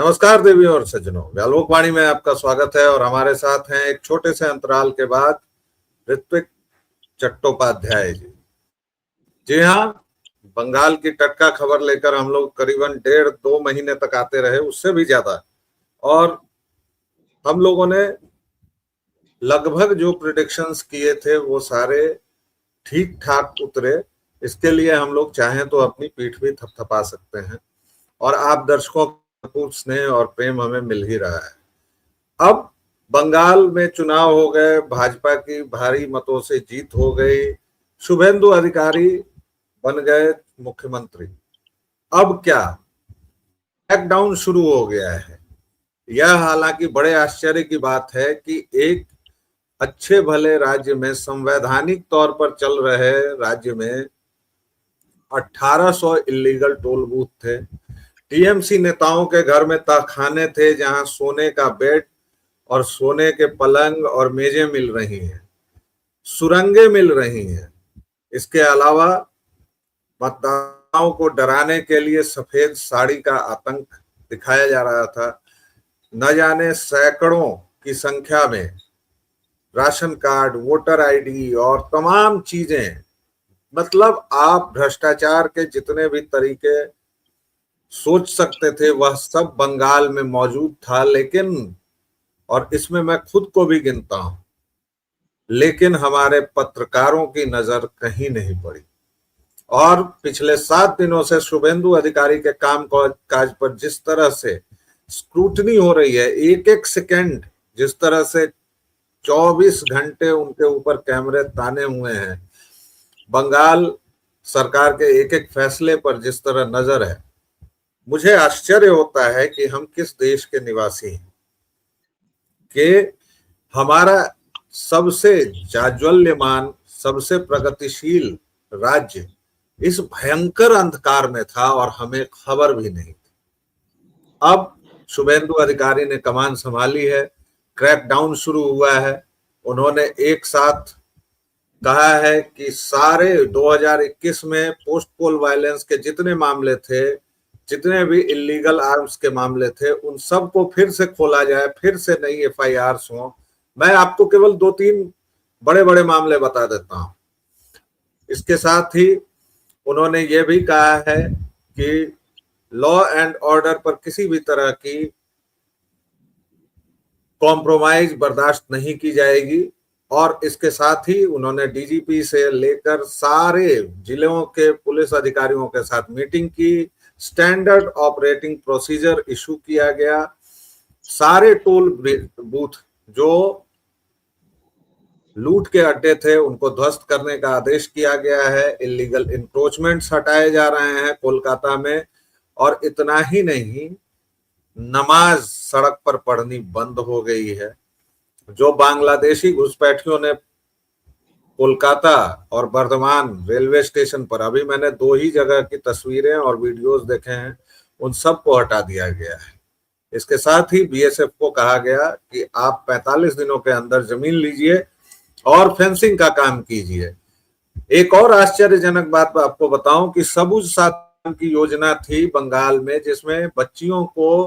नमस्कार देवियों और सज्जनों, व्यालोकवाणी में आपका स्वागत है। और हमारे साथ हैं एक छोटे से अंतराल के बाद ऋत्विक चट्टोपाध्याय जी। जी हाँ, बंगाल की टटका खबर लेकर हम लोग करीबन 1.5-2 महीने तक आते रहे, उससे भी ज्यादा। और हम लोगों ने लगभग जो प्रिडिक्शंस किए थे वो सारे ठीक ठाक उतरे। इसके लिए हम लोग चाहें तो अपनी पीठ भी थपथपा सकते हैं। और आप दर्शकों का स्नेह और प्रेम हमें मिल ही रहा है। अब बंगाल में चुनाव हो गए, भाजपा की भारी मतों से जीत हो गई, शुभेंदु अधिकारी बन गए मुख्यमंत्री। अब क्या लॉकडाउन शुरू हो गया है। यह हालांकि बड़े आश्चर्य की बात है कि एक अच्छे भले राज्य में, संवैधानिक तौर पर चल रहे राज्य में 1800 इलीगल टोल बूथ थे। टीएमसी नेताओं के घर में तहखाने थे जहां सोने का बेड और सोने के पलंग और मेजें मिल रही हैं, सुरंगें मिल रही हैं। इसके अलावा मतदाताओं को डराने के लिए सफेद साड़ी का आतंक दिखाया जा रहा था। न जाने सैकड़ों की संख्या में राशन कार्ड, वोटर आईडी और तमाम चीजें, मतलब आप भ्रष्टाचार के जितने भी तरीके सोच सकते थे वह सब बंगाल में मौजूद था। लेकिन, और इसमें मैं खुद को भी गिनता हूं, लेकिन हमारे पत्रकारों की नजर कहीं नहीं पड़ी। और पिछले 7 दिनों से शुभेंदु अधिकारी के काम काज पर जिस तरह से स्क्रूटनी हो रही है, एक एक सेकंड, जिस तरह से 24 घंटे उनके ऊपर कैमरे ताने हुए हैं, बंगाल सरकार के एक एक फैसले पर जिस तरह नजर है, मुझे आश्चर्य होता है कि हम किस देश के निवासी हैं कि हमारा सबसे जाज्वल्यमान, सबसे प्रगतिशील राज्य इस भयंकर अंधकार में था और हमें खबर भी नहीं थी। अब शुभेंदु अधिकारी ने कमान संभाली है, क्रैकडाउन शुरू हुआ है। उन्होंने एक साथ कहा है कि सारे 2021 में पोस्ट पोल वायलेंस के जितने मामले थे, जितने भी इलीगल आर्म्स के मामले थे, उन सबको फिर से खोला जाए, फिर से नई एफआईआर्स हो। मैं आपको केवल 2-3 बड़े बड़े मामले बता देता हूं। इसके साथ ही उन्होंने ये भी कहा है कि लॉ एंड ऑर्डर पर किसी भी तरह की कॉम्प्रोमाइज बर्दाश्त नहीं की जाएगी। और इसके साथ ही उन्होंने डीजीपी से लेकर सारे जिलों के पुलिस अधिकारियों के साथ मीटिंग की, स्टैंडर्ड ऑपरेटिंग प्रोसीजर इशू किया गया। सारे टोल बूथ जो लूट के अड्डे थे उनको ध्वस्त करने का आदेश किया गया है। इलीगल इंक्रोचमेंट्स हटाए जा रहे हैं कोलकाता में। और इतना ही नहीं, नमाज सड़क पर पढ़नी बंद हो गई है। जो बांग्लादेशी घुसपैठियों ने कोलकाता और बर्धमान रेलवे स्टेशन पर, अभी मैंने 2 ही जगह की तस्वीरें और वीडियोस देखे हैं, उन सबको हटा दिया गया है। इसके साथ ही बीएसएफ को कहा गया कि आप 45 दिनों के अंदर जमीन लीजिए और फेंसिंग का काम कीजिए। एक और आश्चर्यजनक बात आपको बताऊं कि सबुज साथी की योजना थी बंगाल में, जिसमें बच्चियों को,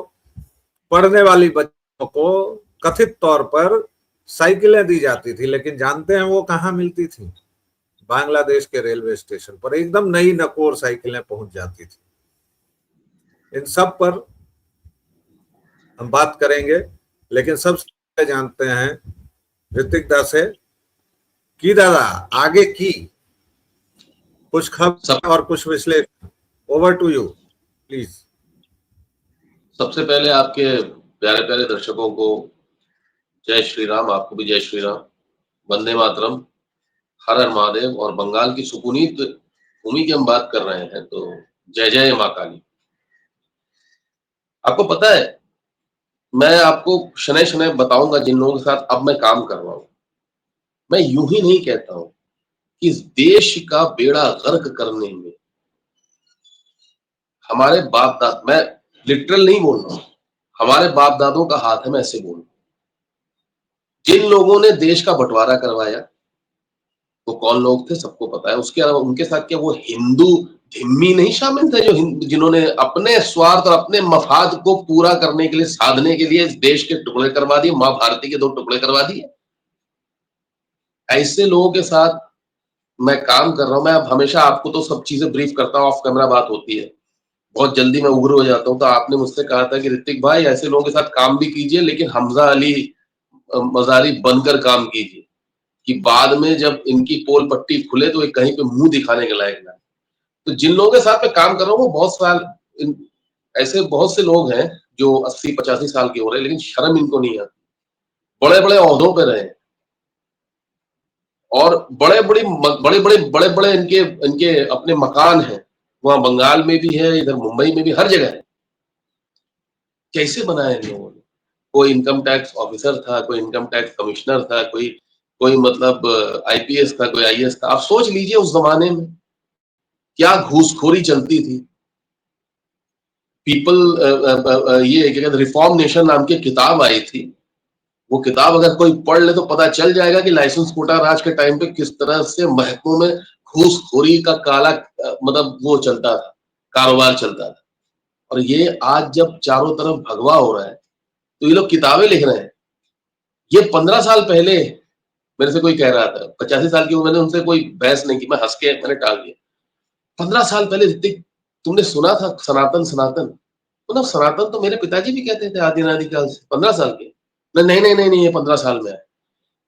पढ़ने वाली बच्चियों को कथित तौर पर साइकिलें दी जाती थी। लेकिन जानते हैं वो कहाँ मिलती थी? बांग्लादेश के रेलवे स्टेशन पर एकदम नई नकोर साइकिलें पहुंच जाती थी। इन सब पर हम बात करेंगे, लेकिन सबसे जानते हैं ऋतिक दा से कि दादा आगे की कुछ खबर और कुछ विश्लेषण। Over to you please. सबसे पहले आपके प्यारे प्यारे दर्शकों को जय श्री राम। आपको भी जय श्री राम, वंदे मातरम, हर हर महादेव। और बंगाल की सुपुनीत भूमि की हम बात कर रहे हैं तो जय जय माँ काली। आपको पता है, मैं आपको शनै शनै बताऊंगा जिन लोगों के साथ अब मैं काम कर रहा हूं। मैं यूं ही नहीं कहता हूं कि इस देश का बेड़ा गर्क करने में हमारे बाप दादा, मैं लिटरल नहीं बोल रहा हूं, हमारे बाप दादों का हाथ है, मैं ऐसे बोल। जिन लोगों ने देश का बंटवारा करवाया वो कौन लोग थे सबको पता है। उसके अलावा उनके साथ क्या वो हिंदू धिम्मी नहीं शामिल थे जो जिन्होंने अपने स्वार्थ और अपने मफाद को पूरा करने के लिए, साधने के लिए देश के टुकड़े करवा दिए, मां भारती के 2 टुकड़े करवा दिए। ऐसे लोगों के साथ मैं काम कर रहा हूं। मैं अब हमेशा आपको तो सब चीजें ब्रीफ करता हूं, ऑफ कैमरा बात होती है, बहुत जल्दी मैं उग्र हो जाता हूं। तो आपने मुझसे कहा था कि ऋतिक भाई ऐसे लोगों के साथ काम भी कीजिए, लेकिन हमजा अली मजारी बनकर काम कीजिए, कि बाद में जब इनकी पोल पट्टी खुले तो ये कहीं पे मुंह दिखाने के लायक ना। तो जिन लोगों के साथ मैं काम कर रहा हूँ वो बहुत साल ऐसे बहुत से लोग हैं जो 80-85 साल के हो रहे हैं, लेकिन शर्म इनको नहीं आती, बड़े बड़े ओहदों पे रहे और बड़े बड़े इनके इनके अपने मकान हैं, वहां बंगाल में भी है, इधर मुंबई में भी, हर जगह है। कैसे बनाया इन लोगों ने? कोई इनकम टैक्स ऑफिसर था, कोई इनकम टैक्स कमिश्नर था, कोई कोई मतलब आईपीएस था, कोई आईएएस था। आप सोच लीजिए उस जमाने में क्या घूसखोरी चलती थी। पीपल ये क्या कहते, रिफॉर्म नेशन नाम की किताब आई थी। वो किताब अगर कोई पढ़ ले तो पता चल जाएगा कि लाइसेंस कोटा राज के टाइम पे किस तरह से महकमों में घूसखोरी का काला मतलब वो चलता था, कारोबार चलता था। और ये आज जब चारों तरफ भगवा हो रहा है तो ये लोग किताबें लिख रहे हैं। ये 15 साल पहले मेरे से कोई कह रहा था, 85 साल की उम्र, मैंने उनसे कोई बहस नहीं की, मैं हंस के मैंने टाल दिया। 15 साल पहले ऋतिक तुमने सुना था सनातन सनातन? मतलब सनातन तो मेरे पिताजी भी कहते थे आदि अनादिकाल से। 15 साल के? नहीं, ये 15 साल में है।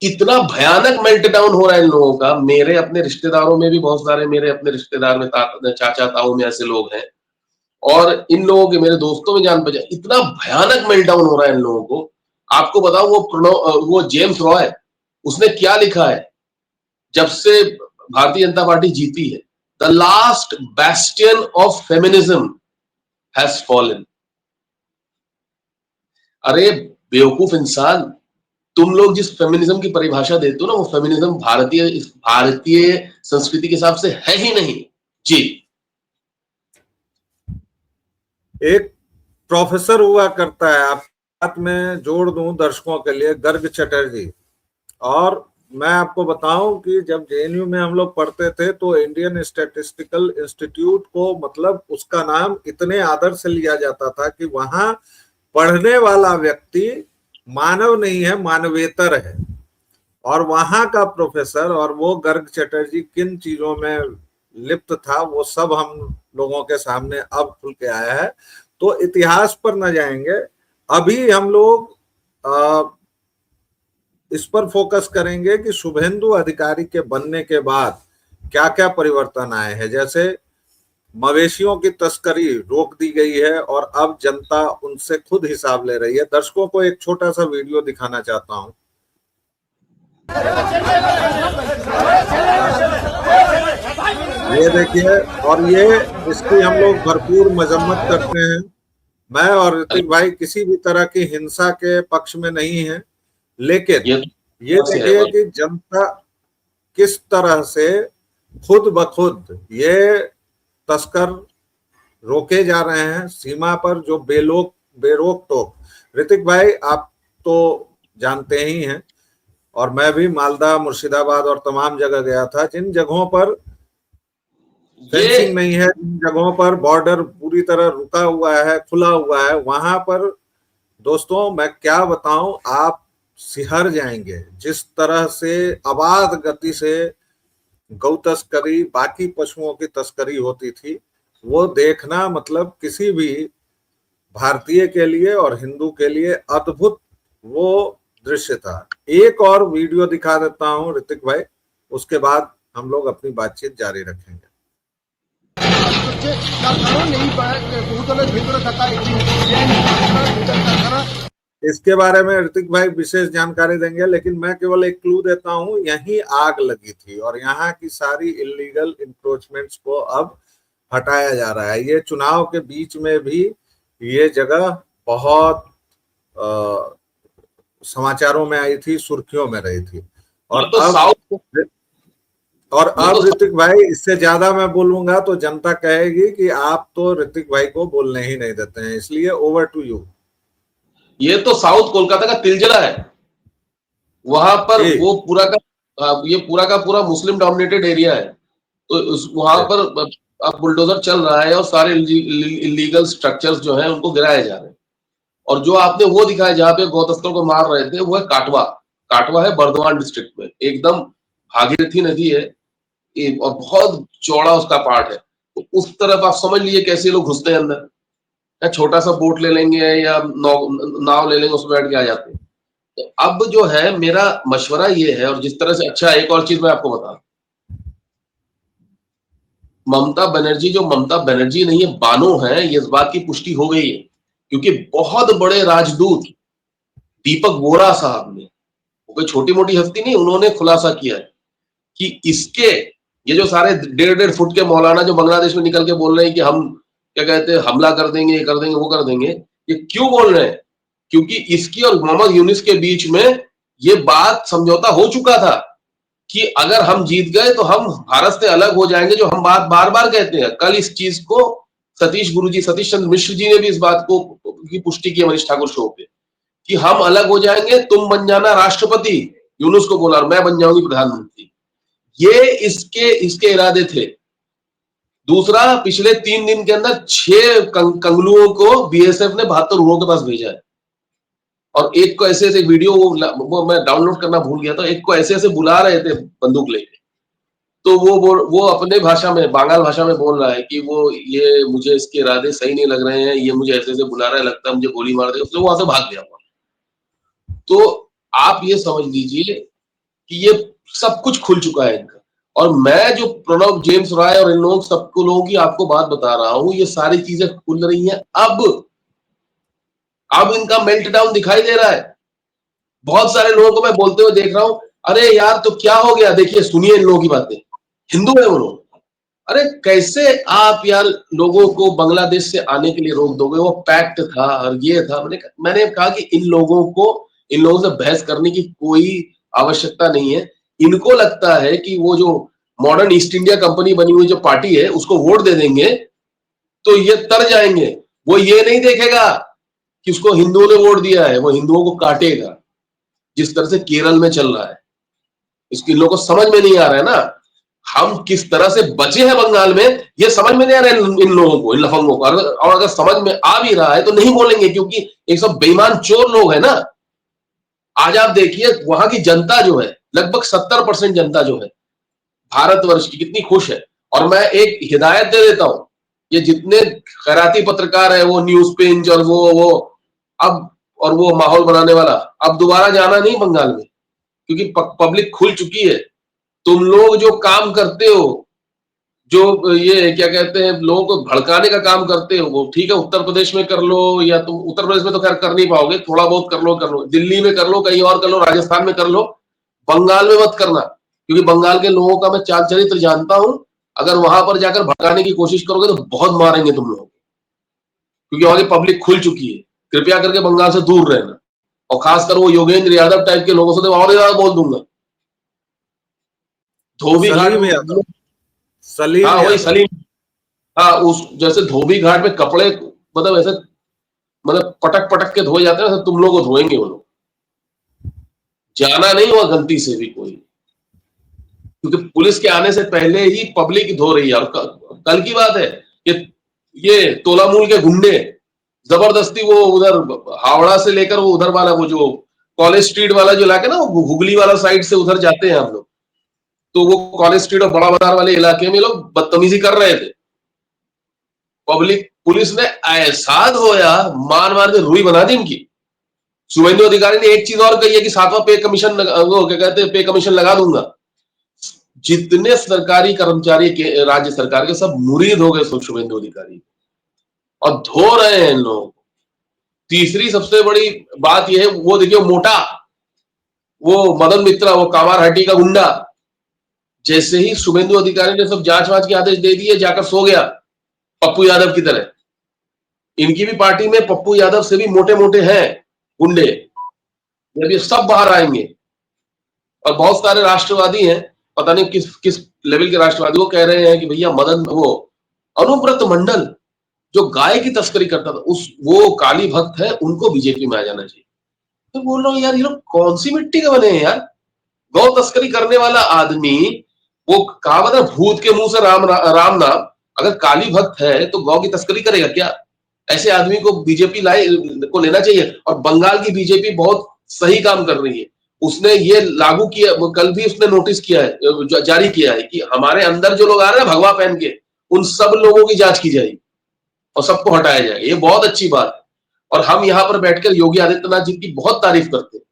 इतना भयानक मेल्ट डाउन हो रहा है इन लोगों का। मेरे अपने रिश्तेदारों में भी बहुत सारे, मेरे अपने रिश्तेदार में चाचा ताऊ में ऐसे लोग हैं, और इन लोगों के मेरे दोस्तों में जान पहचान, इतना भयानक मेल्ट डाउन हो रहा है इन लोगों को। आपको बताऊं वो जेम्स रॉय, उसने क्या लिखा है जब से भारतीय जनता पार्टी जीती है? The last Bastian of feminism has fallen. अरे बेवकूफ इंसान, तुम लोग जिस फेमिनिज्म की परिभाषा देते हो ना, वो फेमिनिज्म भारतीय संस्कृति के हिसाब से है ही नहीं जी। एक प्रोफेसर हुआ करता है, आप बात में जोड़ दूं दर्शकों के लिए, गर्ग चटर्जी। और मैं आपको बताऊं कि जब जेएनयू में हम लोग पढ़ते थे तो इंडियन स्टैटिस्टिकल इंस्टीट्यूट को, मतलब उसका नाम इतने आदर से लिया जाता था कि वहां पढ़ने वाला व्यक्ति मानव नहीं है, मानवेतर है। और वहां का प्रोफेसर, और वो गर्ग चटर्जी किन चीजों में लिप्त था वो सब हम लोगों के सामने अब खुल के आया है। तो इतिहास पर न जाएंगे, अभी हम लोग इस पर फोकस करेंगे कि शुभेंदु अधिकारी के बनने के बाद क्या क्या परिवर्तन आए हैं। जैसे मवेशियों की तस्करी रोक दी गई है और अब जनता उनसे खुद हिसाब ले रही है। दर्शकों को एक छोटा सा वीडियो दिखाना चाहता हूं। ये देखिए, और ये इसकी हम लोग भरपूर मजम्मत करते हैं। मैं और ऋतिक भाई किसी भी तरह की हिंसा के पक्ष में नहीं है, लेकिन ये देखिए कि जनता किस तरह से खुद ब खुद ये तस्कर रोके जा रहे हैं सीमा पर, जो बेरोक टोक। ऋतिक भाई आप तो जानते ही हैं, और मैं भी मालदा, मुर्शिदाबाद और तमाम जगह गया था। जिन जगहों पर फेंसिंग नहीं है, जिन जगहों पर बॉर्डर पूरी तरह रुका हुआ है, खुला हुआ है, वहां पर दोस्तों मैं क्या बताऊं, आप सिहर जाएंगे। जिस तरह से अबाध गति से गौ तस्करी, बाकी पशुओं की तस्करी होती थी, वो देखना मतलब किसी भी भारतीय के लिए और हिंदू के लिए अद्भुत वो दृश्य था। एक और वीडियो दिखा देता हूं ऋतिक भाई, उसके बाद हम लोग अपनी बातचीत जारी रखेंगे। इसके बारे में ऋतिक भाई विशेष जानकारी देंगे, लेकिन मैं केवल एक क्लू देता हूं। यहीं आग लगी थी और यहाँ की सारी इलीगल इंक्रोचमेंट्स को अब हटाया जा रहा है। ये चुनाव के बीच में भी ये जगह बहुत समाचारों में आई थी, सुर्खियों में रही थी। और अब ऋतिक भाई, इससे ज्यादा मैं बोलूंगा तो जनता कहेगी कि आप तो ऋतिक भाई को बोलने ही नहीं देते हैं, इसलिए ओवर टू यू। ये तो साउथ कोलकाता का तिलजला है, वहां पर वो पूरा का पूरा मुस्लिम डोमिनेटेड एरिया है। तो वहां पर अब बुलडोजर चल रहा है और सारे इलीगल स्ट्रक्चर्स जो हैं उनको गिराए जा रहे हैं। और जो आपने वो दिखाया जहां पे गौ तस्करों को मार रहे थे, वो है काटवा। काटवा है बर्धमान डिस्ट्रिक्ट में, एकदम भागीरथी नदी है और बहुत चौड़ा उसका पार्ट है। तो उस तरफ आप समझ लीजिए कैसे लोग घुसते हैं अंदर, या छोटा सा बोट ले लेंगे या नाव ले लेंगे, उसमें बैठ के आ जाते हैं। तो अब जो है मेरा मशवरा ये है, और जिस तरह से, अच्छा एक और चीज मैं आपको बता, ममता बनर्जी जो ममता बनर्जी नहीं है, बानो है, ये इस बात की पुष्टि हो गई है, क्योंकि बहुत बड़े राजदूत दीपक वोरा साहब ने, वो कोई छोटी मोटी हस्ती नहीं, उन्होंने खुलासा किया है कि इसके, ये जो सारे 1.5 फुट के मौलाना जो बांग्लादेश में निकल के बोल रहे हैं कि हम क्या कहते हैं हमला कर देंगे, ये कर देंगे, वो कर देंगे, ये क्यों बोल रहे हैं? क्योंकि इसकी और मोहम्मद यूनिस के बीच में ये बात समझौता हो चुका था कि अगर हम जीत गए तो हम भारत से अलग हो जाएंगे, जो हम बात बार बार कहते हैं। कल इस चीज को सतीश चंद्र मिश्र जी ने भी इस बात को की पुष्टि की मनीष ठाकुर शो पे, कि हम अलग हो जाएंगे, तुम बन जाना राष्ट्रपति, यूनुस को बोला, और मैं बन जाऊंगी प्रधानमंत्री। ये इसके इसके इरादे थे। दूसरा, पिछले 3 दिन के अंदर 6 कंगलुओं को बीएसएफ ने 72 लोगों के पास भेजा है, और एक को ऐसे ऐसे वीडियो वो मैं डाउनलोड करना भूल गया था, एक को ऐसे ऐसे बुला रहे थे बंदूक लेके, तो वो अपने भाषा में, बांगाल भाषा में बोल रहा है कि वो ये मुझे इसके इरादे सही नहीं लग रहे हैं, ये मुझे ऐसे ऐसे बुला रहा है, लगता है मुझे गोली मार देगा, वहां से भाग गया। तो आप ये समझ लीजिए कि ये सब कुछ खुल चुका है इनका। और मैं जो प्रणब जेम्स राय और इन लोगों की आपको बात बता रहा हूं, ये सारी चीजें खुल रही हैं अब इनका मेल्ट डाउन दिखाई दे रहा है। बहुत सारे लोगों को मैं बोलते हुए देख रहा हूं, अरे यार तो क्या हो गया, देखिए सुनिए इन लोगों की बातें, हिंदू है वो लोग। अरे कैसे आप यार लोगों को बांग्लादेश से आने के लिए रोक दोगे? वो पैक्ट था और ये था। मैंने कहा कि इन लोगों से बहस करने की कोई आवश्यकता नहीं है। इनको लगता है कि वो जो मॉडर्न ईस्ट इंडिया कंपनी बनी हुई जो पार्टी है उसको वोट दे देंगे तो ये तर जाएंगे। वो ये नहीं देखेगा कि उसको हिंदुओं ने वोट दिया है, वो हिंदुओं को काटेगा, जिस तरह से केरल में चल रहा है। इसको इन लोगों को समझ में नहीं आ रहा है ना, हम किस तरह से बचे हैं बंगाल में, ये समझ में नहीं आ रहा है इन लोगों को, इन लफंगों को। और अगर समझ में आ भी रहा है तो नहीं बोलेंगे, क्योंकि एक सब बेईमान चोर लोग है ना। आज आप देखिए वहां की जनता जो है, लगभग 70% जनता जो है भारतवर्ष की, कितनी खुश है। और मैं एक हिदायत दे देता हूं, ये जितने खैराती पत्रकार है, वो न्यूज पिंच और वो अब, और वो माहौल बनाने वाला, अब दोबारा जाना नहीं बंगाल में, क्योंकि पब्लिक खुल चुकी है। तुम लोग जो काम करते हो, जो ये क्या कहते हैं लोगों को भड़काने का काम करते हो, वो ठीक है उत्तर प्रदेश में कर लो, या तुम उत्तर प्रदेश में तो खैर कर नहीं पाओगे, थोड़ा बहुत कर लो, दिल्ली में कर लो, कहीं और कर लो, राजस्थान में कर लो, बंगाल में मत करना, क्योंकि बंगाल के लोगों का मैं चाल चरित्र जानता हूं। अगर वहां पर जाकर भड़काने की कोशिश करोगे तो बहुत मारेंगे तुम लोग, क्योंकि वहां की पब्लिक खुल चुकी है। कृपया करके बंगाल से दूर रहना, और खासकर वो योगेंद्र यादव टाइप के लोगों से तो और ज्यादा बोल दूंगा। धोबी घाट में, सलीम हाँ वही यादव। सलीम, हाँ उस जैसे धोबी घाट में कपड़े, मतलब ऐसे, मतलब पटक पटक के धोए जाते हैं, वैसे तुम लोग को धोएंगे वो लोग। जाना नहीं हुआ गलती से भी कोई, क्योंकि पुलिस के आने से पहले ही पब्लिक धो रही है। और कल की बात है, ये तोलामूल के गुंडे जबरदस्ती वो उधर हावड़ा से लेकर वो उधर वाला, वो जो कॉलेज स्ट्रीट वाला जो इलाका ना, वो हुगली वाला साइड से उधर जाते हैं हम लोग, तो वो कॉलेज स्ट्रीट और बड़ा बाजार वाले इलाके में लोग बदतमीजी कर रहे थे। पुलिस ने ऐसा धोया, मार मार के रुई बना दी इनकी। शुभेंदु अधिकारी ने एक चीज और कही है कि 7वां पे कमीशन, वो क्या कहते हैं, पे कमीशन लगा दूंगा। जितने सरकारी कर्मचारी के राज्य सरकार के, सब मुरीद हो गए शुभेंदु अधिकारी, और धो रहे हैं इन लोगों को। तीसरी सबसे बड़ी बात यह है, वो देखिए मोटा, वो मदन मित्रा, वो कामारहट्टी का गुंडा, जैसे ही शुभेंदु अधिकारी ने सब जांच वांच के आदेश दे दिए, जाकर सो गया पप्पू यादव की तरह। इनकी भी पार्टी में पप्पू यादव से भी मोटे मोटे हैं गुंडे, जब ये सब बाहर आएंगे। और बहुत सारे राष्ट्रवादी हैं, पता नहीं किस किस लेवल के राष्ट्रवादी, वो कह रहे हैं कि भैया वो अनुव्रत मंडल जो गाय की तस्करी करता था, वो काली भक्त है, उनको बीजेपी में आ जाना चाहिए। तो बोल रहा हूँ यार, ये लोग कौन सी मिट्टी के बने हैं यार? गौ तस्करी करने वाला आदमी, वो कहावत है भूत के मुंह से राम नाम, अगर काली भक्त है तो गौ की तस्करी करेगा क्या? ऐसे आदमी को बीजेपी को लेना चाहिए। और बंगाल की बीजेपी बहुत सही काम कर रही है। उसने ये लागू किया, कल भी उसने नोटिस किया है, जारी किया है कि हमारे अंदर जो लोग आ रहे हैं भगवा पहन के, उन सब लोगों की जांच की जाएगी और सबको हटाया जाएगा। ये बहुत अच्छी बात है। और हम यहाँ पर बैठकर योगी आदित्यनाथ जी की बहुत तारीफ करते हैं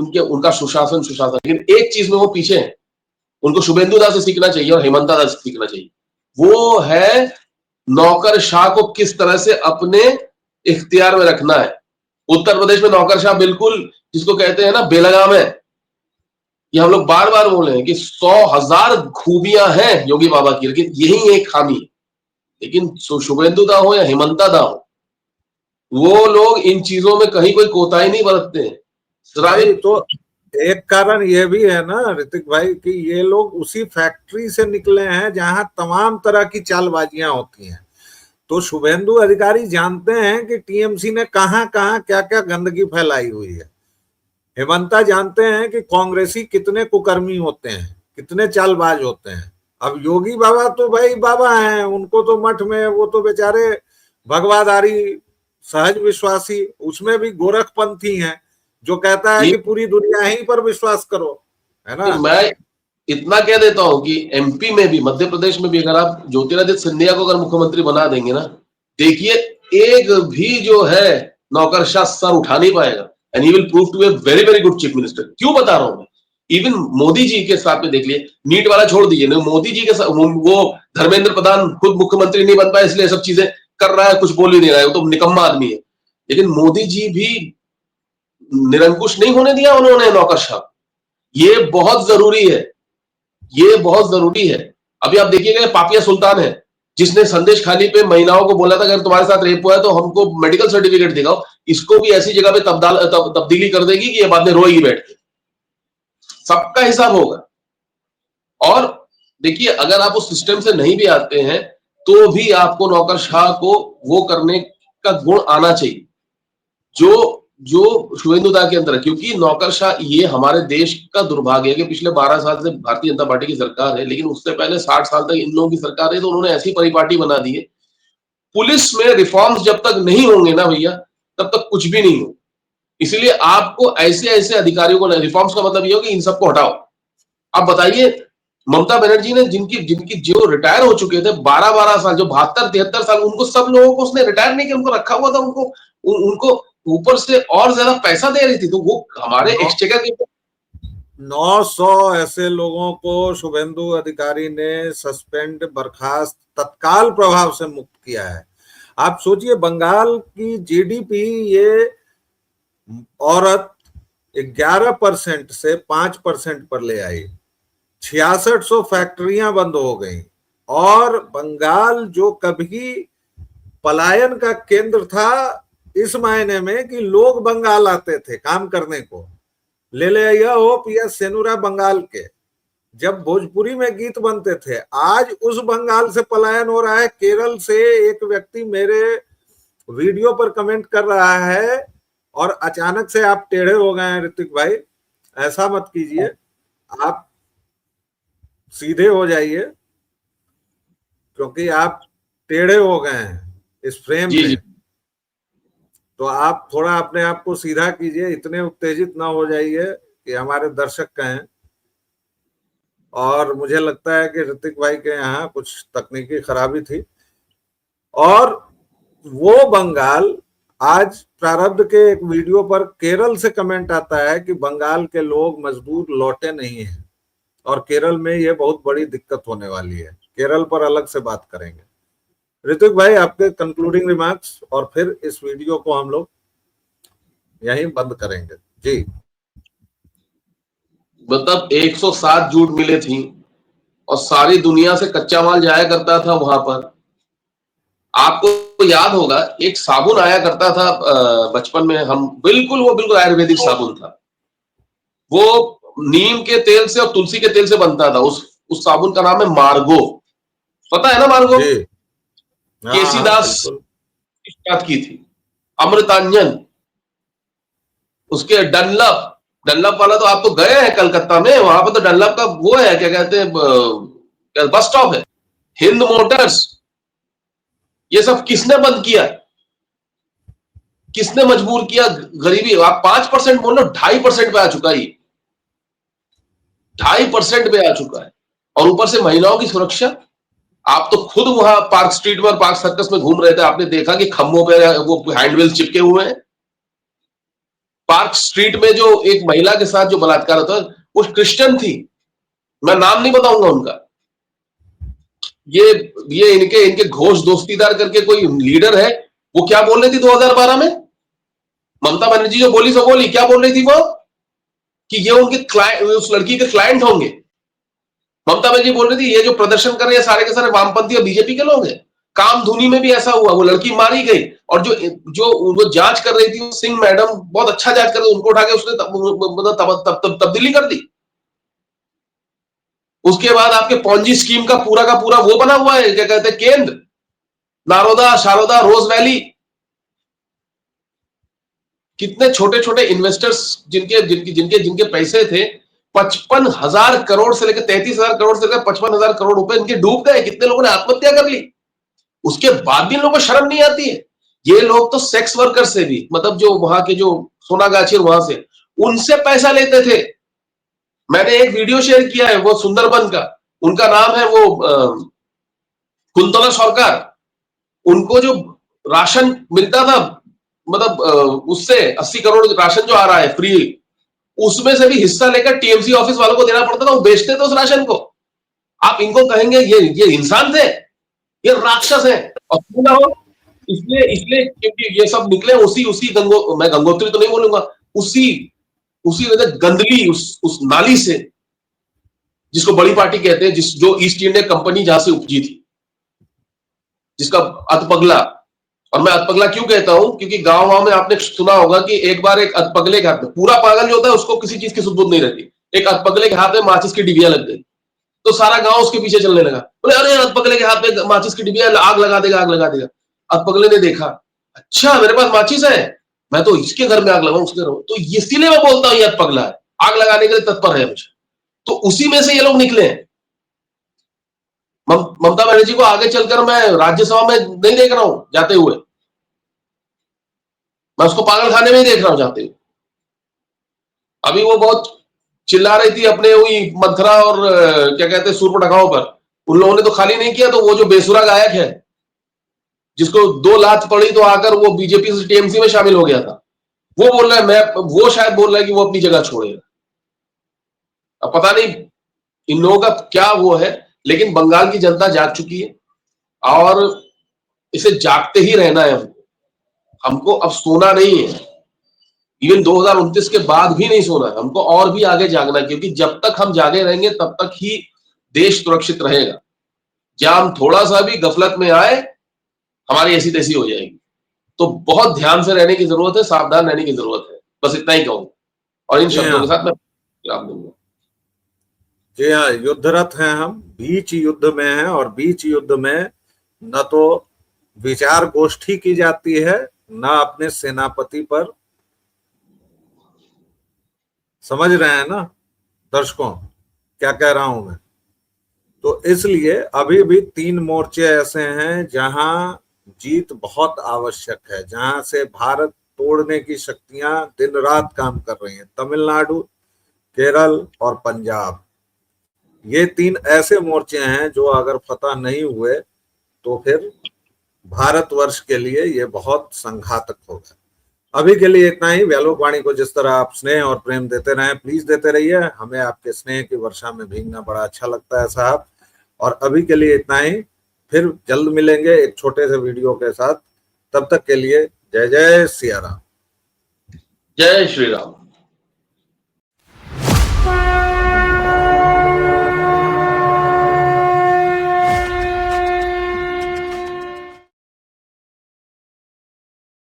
कि उनका सुशासन, लेकिन एक चीज में वो पीछे है। उनको शुभेंदु दास से सीखना चाहिए और हेमंता दास से सीखना चाहिए। वो है नौकरशाह को किस तरह से अपने इख्तियार में रखना है। उत्तर प्रदेश में नौकरशाह बिल्कुल जिसको कहते हैं ना बेलगाम है। ये हम लोग बार बार बोले हैं कि 100,000 खूबियां हैं योगी बाबा की, लेकिन यही एक खामी है। लेकिन शुभेंदु दा हो या हेमंता दा हो, वो लोग इन चीजों में कहीं कोई कोताही नहीं बरतते हैं। तो एक कारण ये भी है ना ऋतिक भाई कि ये लोग उसी फैक्ट्री से निकले हैं जहां तमाम तरह की चालबाजियां होती हैं। तो शुभेंदु अधिकारी जानते हैं कि टीएमसी ने कहां कहां क्या क्या गंदगी फैलाई हुई है। हेमंता जानते हैं कि कांग्रेसी कितने कुकर्मी होते हैं, कितने चालबाज होते हैं। अब योगी बाबा तो भाई बाबा हैं, उनको तो मठ में वो तो बेचारे भगवादारी, सहज विश्वासी, उसमें भी गोरखपंथी हैं जो कहता है कि पूरी दुनिया ही पर विश्वास करो, है ना। मैं इतना कह देता हूं कि एमपी में भी, मध्य प्रदेश में भी अगर आप ज्योतिरादित्य सिंधिया को अगर मुख्यमंत्री बना देंगे ना, देखिए एक भी जो है नौकरशाह सर उठा नहीं पाएगा। And he will prove to a very very good chief minister. क्यों बता रहा हूं मैं? इवन मोदी जी के साथ में देख लिए, नीट वाला छोड़ दीजिए, मोदी जी के साथ वो धर्मेंद्र प्रधान खुद मुख्यमंत्री नहीं बन पाए इसलिए सब चीजें कर रहा है, कुछ बोल ही नहीं रहा है, वो तो निकम्मा आदमी है। लेकिन मोदी जी भी निरंकुश नहीं होने दिया उन्होंने नौकरशाह। ये बहुत जरूरी है, ये बहुत जरूरी है। अभी आप देखिएगा पापिया सुल्तान है जिसने संदेश खाली पे महिलाओं को बोला था अगर तुम्हारे साथ रेप हुआ है तो हमको मेडिकल सर्टिफिकेट दिखाओ। इसको भी ऐसी जगह पे तब्दीली कर देगी कि ये बाद में रोएगी बैठ के। सबका हिसाब होगा। और देखिए अगर आप उस सिस्टम से नहीं भी आते हैं तो भी आपको नौकरशाह को वो करने का गुण आना चाहिए जो शुभेंदु दा के अंदर है। क्योंकि नौकरशाह, ये हमारे देश का दुर्भाग्य है कि पिछले 12 साल से भारतीय जनता पार्टी की सरकार है, लेकिन उससे पहले 60 साल तक इन लोगों की सरकार है, तो उन्होंने ऐसी परिपाटी बना दी है। पुलिस में रिफॉर्म्स जब तक नहीं होंगे ना भैया, तब तक कुछ भी नहीं हो। इसलिए आपको ऐसे ऐसे अधिकारियों को, रिफॉर्म्स का मतलब ये हो कि इन सबको हटाओ। अब बताइए ममता बनर्जी ने जिनकी जो रिटायर हो चुके थे 12-12 साल, जो 72-73 साल, उनको सब लोगों को उसने रिटायर नहीं किया, उनको रखा हुआ था। उनको ऊपर से और ज्यादा पैसा दे रही थी, तो वो हमारे एक्सचेकर के 900 ऐसे लोगों को शुभेंदु अधिकारी ने सस्पेंड, बर्खास्त, तत्काल प्रभाव से मुक्त किया है। आप सोचिए बंगाल की जीडीपी ये औरत 11% से 5% पर ले आई। 6600 फैक्ट्रियां बंद हो गई। और बंगाल जो कभी पलायन का केंद्र था इस मायने में कि लोग बंगाल आते थे काम करने को, ले ले यह हो पिया सेनुरा बंगाल के, जब भोजपुरी में गीत बनते थे, आज उस बंगाल से पलायन हो रहा है। केरल से एक व्यक्ति मेरे वीडियो पर कमेंट कर रहा है और अचानक से आप टेढ़े हो गए हैं ऋतिक भाई, ऐसा मत कीजिए, आप सीधे हो जाइए क्योंकि आप टेढ़े हो गए हैं इस फ्रेम में। तो आप थोड़ा अपने आप को सीधा कीजिए, इतने उत्तेजित ना हो जाइए कि हमारे दर्शक कहें। और मुझे लगता है कि ऋतिक भाई के यहाँ कुछ तकनीकी खराबी थी। और वो बंगाल, आज प्रारब्ध के एक वीडियो पर केरल से कमेंट आता है कि बंगाल के लोग मजदूर लौटे नहीं हैं और केरल में ये बहुत बड़ी दिक्कत होने वाली है। केरल पर अलग से बात करेंगे। ऋतिक भाई आपके कंक्लूडिंग रिमार्क्स और फिर इस वीडियो को हम लोग यहीं बंद करेंगे जी। मतलब 107 जूट मिले थी और सारी दुनिया से कच्चा माल जाया करता था वहां पर। आपको याद होगा एक साबुन आया करता था बचपन में, हम वो बिल्कुल आयुर्वेदिक साबुन था। वो नीम के तेल से और तुलसी के तेल से बनता था। उस साबुन का नाम है मार्गो। पता है ना मार्गो? केसीदास स्टार्ट की थी। अमृतांजन, उसके डनलप वाला तो आप तो गए हैं कलकत्ता में, वहां पर तो डनलप का वो है क्या कहते हैं बस स्टॉप है। हिंद मोटर्स, ये सब किसने बंद किया, किसने मजबूर किया? गरीबी। आप 5% बोल लो, 2.5% पे आ चुका है, 2.5% पे आ चुका है। और ऊपर से महिलाओं की सुरक्षा। आप तो खुद वहां पार्क स्ट्रीट में, पार्क सर्कस में घूम रहे थे, आपने देखा कि खंभों पे वो हैंडविल चिपके हुए हैं। पार्क स्ट्रीट में जो एक महिला के साथ जो बलात्कार होता है, वो क्रिश्चियन थी, मैं नाम नहीं बताऊंगा उनका। ये इनके घोष दोस्तीदार करके कोई लीडर है, वो क्या बोल रही थी 2012 में? ममता बनर्जी जो बोली सो बोली, क्या बोल रही थी वो? कि ये उनके क्लाइंट, उस लड़की के क्लाइंट होंगे। ममता बनर्जी बोल रही थी ये जो प्रदर्शन कर रहे हैं सारे के सारे वामपंथी और बीजेपी के लोग हैं। कामधुनी में भी ऐसा हुआ, वो लड़की मारी गई, और जो जो वो जांच कर रही थी, सिंह मैडम बहुत अच्छा जांच कर रही, उनको उठा के उसने मतलब तब्दीली कर दी। उसके बाद आपके पॉन्जी स्कीम का पूरा वो बना हुआ है, क्या कहते हैं, केंद्र, नारोदा, शारोदा, रोज वैली। कितने छोटे छोटे इन्वेस्टर्स जिनके जिनके जिनके जिनके पैसे थे, 55,000 करोड़ से लेकर 33,000 करोड़ से लेकर 55,000 करोड़ रुपए इनके डूब गए। कितने लोगों ने आत्महत्या कर ली। उसके बाद भी इन लोगों को शर्म नहीं आती है। ये लोग तो सेक्स वर्कर से भी, मतलब जो वहां के जो सोनागाछी वहां से, उनसे पैसा लेते थे। मैंने एक वीडियो शेयर किया है, वो सुंदरबन का, उनका नाम है वो कुंतला सरकार। उनको जो राशन मिलता था, मतलब उससे 80 करोड़ राशन जो आ रहा है फ्री, उसमें से भी हिस्सा लेकर टीएमसी ऑफिस वालों को देना पड़ता था, वो बेचते थे उस राशन को। आप इनको कहेंगे ये इंसान थे? ये राक्षस है। और क्यों ना हो, इसलिए इसलिए क्योंकि ये सब निकले उसी उसी मैं गंगोत्री तो नहीं बोलूंगा, उसी उसी गंदली उस नाली से, जिसको बड़ी पार्टी कहते हैं, जो ईस्ट इंडिया कंपनी जहां से उपजी थी, जिसका अतपगला। और मैं अतपगला क्यों कहता हूं, क्योंकि गांव में आपने सुना होगा कि एक बार एक अतपगले के हाथ में, पूरा पागल जो होता है उसको किसी चीज की सुध नहीं रहती, एक अतपगले के हाथ में माचिस की डिबिया लग गई, तो सारा गांव उसके पीछे चलने लगा। बोले अरे अतपगले के हाथ में माचिस की डिबिया, आग लगा देगा, आग लगा देगा। अतपगले ने देखा, अच्छा मेरे पास माचिस है, मैं तो इसके घर में आग लगाऊं, उसके घर में। तो इसीलिए मैं बोलता हूं ये अतपगला है, आग लगाने के लिए तत्पर है मुझे। तो उसी में से ये लोग निकले हैं। ममता बनर्जी को आगे चलकर मैं राज्यसभा में नहीं देख रहा हूं जाते हुए, मैं उसको पागल खाने में ही देख रहा हूं जाते हुए। अभी वो बहुत चिल्ला रही थी अपने वही मंथरा और क्या कहते हैं सूर्पणखाओं पर, उन लोगों ने तो खाली नहीं किया। तो वो जो बेसुरा गायक है, जिसको 2 लात पड़ी तो आकर वो बीजेपी से टीएमसी में शामिल हो गया था, वो बोल रहा है, वो शायद बोल रहा है कि वो अपनी जगह छोड़ेगा। अब पता नहीं इन लोगों का क्या वो है, लेकिन बंगाल की जनता जाग चुकी है और इसे जागते ही रहना है। हमको अब सोना नहीं है, इवन 2029 के बाद भी नहीं सोना है, हमको और भी आगे जागना है, क्योंकि जब तक हम जागे रहेंगे तब तक ही देश सुरक्षित रहेगा। जब हम थोड़ा सा भी गफलत में आए, हमारी ऐसी तैसी हो जाएगी। तो बहुत ध्यान से रहने की जरूरत है, सावधान रहने की जरूरत है, बस इतना ही कहूंगा। और इन शब्दों के साथ मैं विराम दूंगा। जी हाँ, युद्धरत हैं हम, बीच युद्ध में हैं, और बीच युद्ध में न तो विचार गोष्ठी की जाती है, न अपने सेनापति पर। समझ रहे हैं ना दर्शकों क्या कह रहा हूं मैं? तो इसलिए अभी भी 3 मोर्चे ऐसे हैं जहां जीत बहुत आवश्यक है, जहां से भारत तोड़ने की शक्तियां दिन रात काम कर रही हैं। तमिलनाडु, केरल और पंजाब, ये 3 ऐसे मोर्चे हैं जो अगर फतह नहीं हुए तो फिर भारतवर्ष के लिए ये बहुत संघातक होगा। अभी के लिए इतना ही। व्यालोक वाणी को जिस तरह आप स्नेह और प्रेम देते रहे, प्लीज देते रहिए। हमें आपके स्नेह की वर्षा में भीगना बड़ा अच्छा लगता है साहब। और अभी के लिए इतना ही, फिर जल्द मिलेंगे एक छोटे से वीडियो के साथ। तब तक के लिए जय जय सिया राम। जय श्री राम।